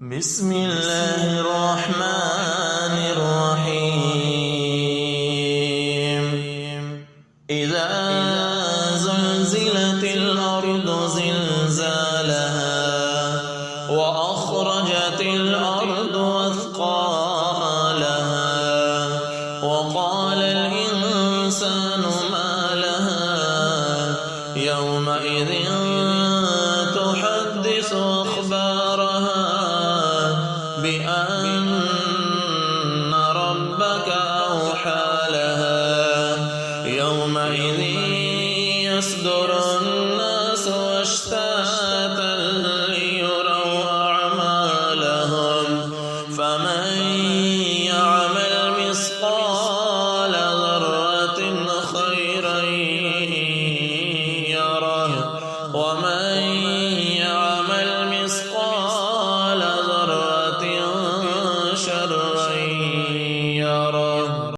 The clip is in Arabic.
بسم الله الرحمن الرحيم إذا زلزلت الأرض زلزالها وأخرجت الأرض أثقالها وقال الإنسان ما لها يومئذ تحدث أخبارها بأن ربك أوحى لها يومئذ يصدر الناس أشتاتا ليروا أعمالهم فمن يعمل مثقال ذرة خيرا يره ومن يعمل مثقال ذرة شرا